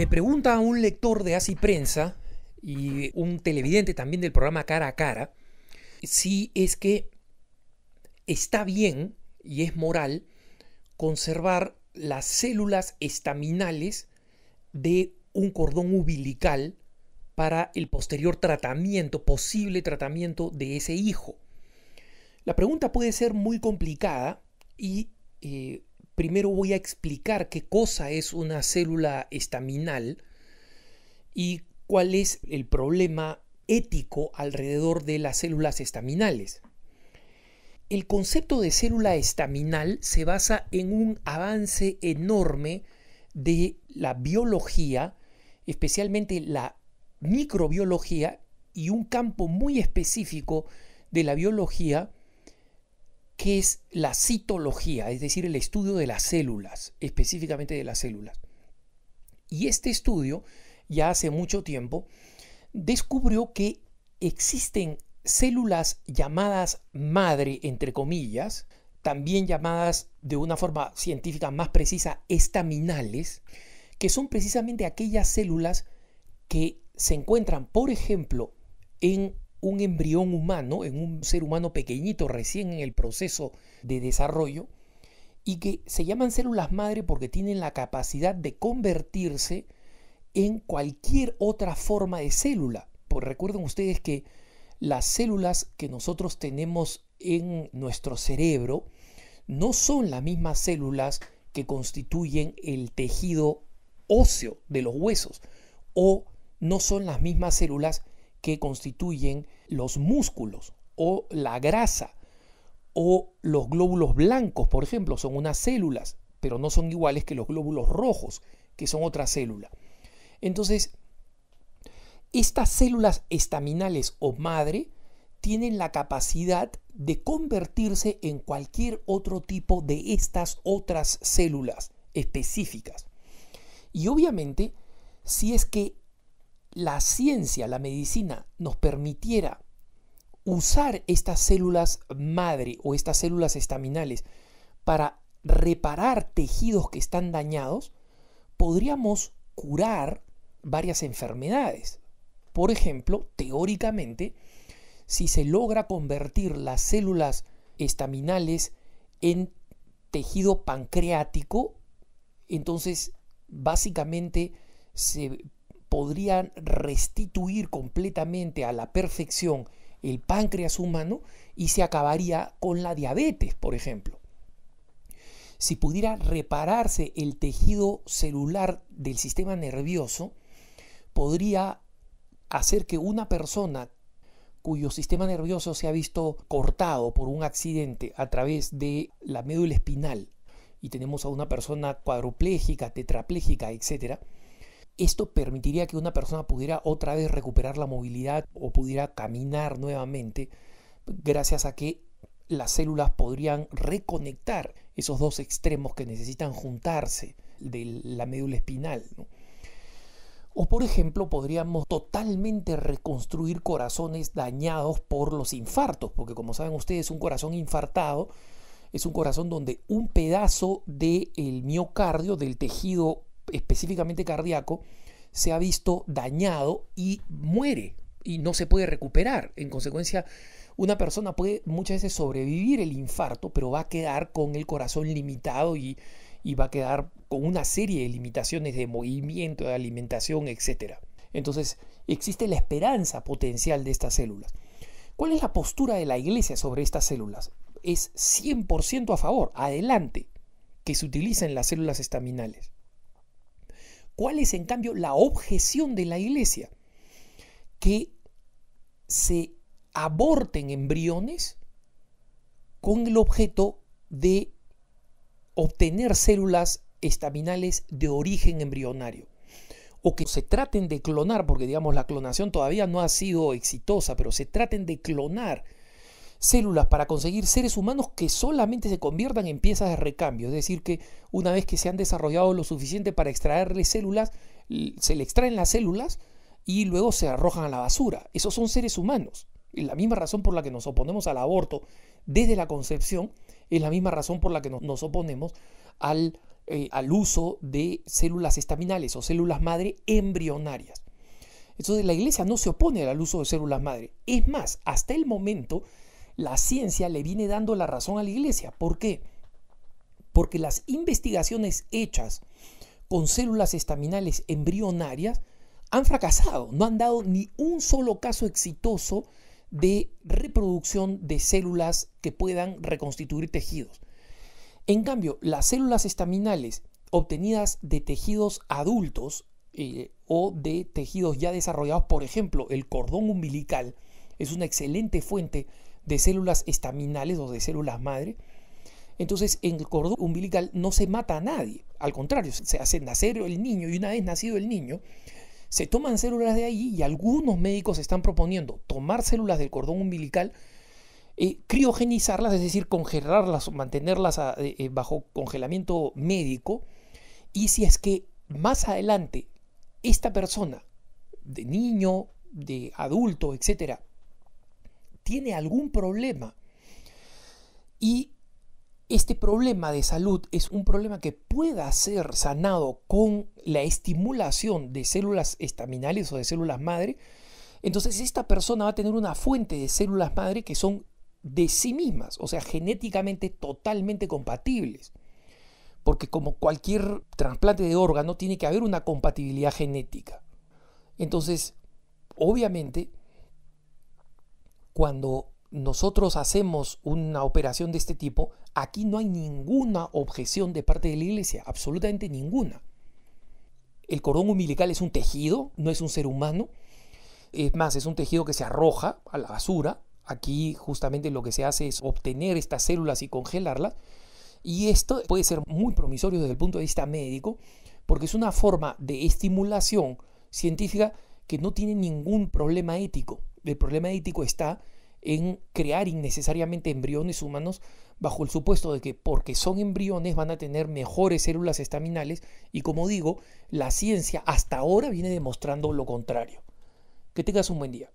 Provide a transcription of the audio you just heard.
Me pregunta un lector de Así Prensa y un televidente también del programa Cara a Cara si es que está bien y es moral conservar las células estaminales de un cordón umbilical para el posterior tratamiento, posible tratamiento de ese hijo. La pregunta puede ser muy complicada y primero voy a explicar qué cosa es una célula estaminal y cuál es el problema ético alrededor de las células estaminales. El concepto de célula estaminal se basa en un avance enorme de la biología, especialmente la microbiología y un campo muy específico de la biología que es la citología, es decir, el estudio de las células, específicamente de las células. Y este estudio, ya hace mucho tiempo, descubrió que existen células llamadas madre, entre comillas, también llamadas de una forma científica más precisa estaminales, que son precisamente aquellas células que se encuentran, por ejemplo, en un embrión humano, en un ser humano pequeñito recién en el proceso de desarrollo, y que se llaman células madre porque tienen la capacidad de convertirse en cualquier otra forma de célula. Pues recuerden ustedes que las células que nosotros tenemos en nuestro cerebro no son las mismas células que constituyen el tejido óseo de los huesos, o no son las mismas células que constituyen los músculos o la grasa o los glóbulos blancos, por ejemplo, son unas células, pero no son iguales que los glóbulos rojos, que son otra célula. Entonces, estas células estaminales o madre tienen la capacidad de convertirse en cualquier otro tipo de estas otras células específicas. Y obviamente, si es que la ciencia, la medicina, nos permitiera usar estas células madre o estas células estaminales para reparar tejidos que están dañados, podríamos curar varias enfermedades. Por ejemplo, teóricamente, si se logra convertir las células estaminales en tejido pancreático, entonces básicamente se podrían restituir completamente a la perfección el páncreas humano y se acabaría con la diabetes, por ejemplo. Si pudiera repararse el tejido celular del sistema nervioso, podría hacer que una persona cuyo sistema nervioso se ha visto cortado por un accidente a través de la médula espinal, y tenemos a una persona cuadruplégica, tetrapléjica, etc., esto permitiría que una persona pudiera otra vez recuperar la movilidad o pudiera caminar nuevamente, gracias a que las células podrían reconectar esos dos extremos que necesitan juntarse de la médula espinal, ¿no? O por ejemplo, podríamos totalmente reconstruir corazones dañados por los infartos, porque como saben ustedes, un corazón infartado es un corazón donde un pedazo del miocardio, del tejido específicamente cardíaco, se ha visto dañado y muere y no se puede recuperar. En consecuencia, una persona puede muchas veces sobrevivir el infarto, pero va a quedar con el corazón limitado y va a quedar con una serie de limitaciones de movimiento, de alimentación, etc. Entonces, existe la esperanza potencial de estas células. ¿Cuál es la postura de la Iglesia sobre estas células? Es 100% a favor, adelante, que se utilicen las células estaminales. ¿Cuál es, en cambio, la objeción de la Iglesia? Que se aborten embriones con el objeto de obtener células estaminales de origen embrionario, o que se traten de clonar, porque digamos la clonación todavía no ha sido exitosa, pero se traten de clonar células para conseguir seres humanos que solamente se conviertan en piezas de recambio, es decir, que una vez que se han desarrollado lo suficiente para extraerle células, se le extraen las células y luego se arrojan a la basura. Esos son seres humanos. Y la misma razón por la que nos oponemos al aborto desde la concepción es la misma razón por la que nos oponemos al al uso de células estaminales o células madre embrionarias. Entonces la Iglesia no se opone al uso de células madre. Es más, hasta el momento la ciencia le viene dando la razón a la Iglesia. ¿Por qué? Porque las investigaciones hechas con células estaminales embrionarias han fracasado. No han dado ni un solo caso exitoso de reproducción de células que puedan reconstituir tejidos. En cambio, las células estaminales obtenidas de tejidos adultos o de tejidos ya desarrollados, por ejemplo, el cordón umbilical es una excelente fuente de células estaminales o de células madre. Entonces, en el cordón umbilical no se mata a nadie. Al contrario, se hace nacer el niño y una vez nacido el niño, se toman células de ahí y algunos médicos están proponiendo tomar células del cordón umbilical, criogenizarlas, es decir, congelarlas o mantenerlas bajo congelamiento médico, y si es que más adelante esta persona, de niño, de adulto, etcétera, tiene algún problema y este problema de salud es un problema que pueda ser sanado con la estimulación de células estaminales o de células madre, entonces esta persona va a tener una fuente de células madre que son de sí mismas, o sea, genéticamente totalmente compatibles. Porque como cualquier trasplante de órgano, tiene que haber una compatibilidad genética. Entonces, obviamente, cuando nosotros hacemos una operación de este tipo, aquí no hay ninguna objeción de parte de la Iglesia, absolutamente ninguna. El cordón umbilical es un tejido, no es un ser humano. Es más, es un tejido que se arroja a la basura. Aquí justamente lo que se hace es obtener estas células y congelarlas. Y esto puede ser muy promisorio desde el punto de vista médico, porque es una forma de estimulación científica que no tiene ningún problema ético. El problema ético está en crear innecesariamente embriones humanos bajo el supuesto de que porque son embriones van a tener mejores células estaminales, y como digo, la ciencia hasta ahora viene demostrando lo contrario. Que tengas un buen día.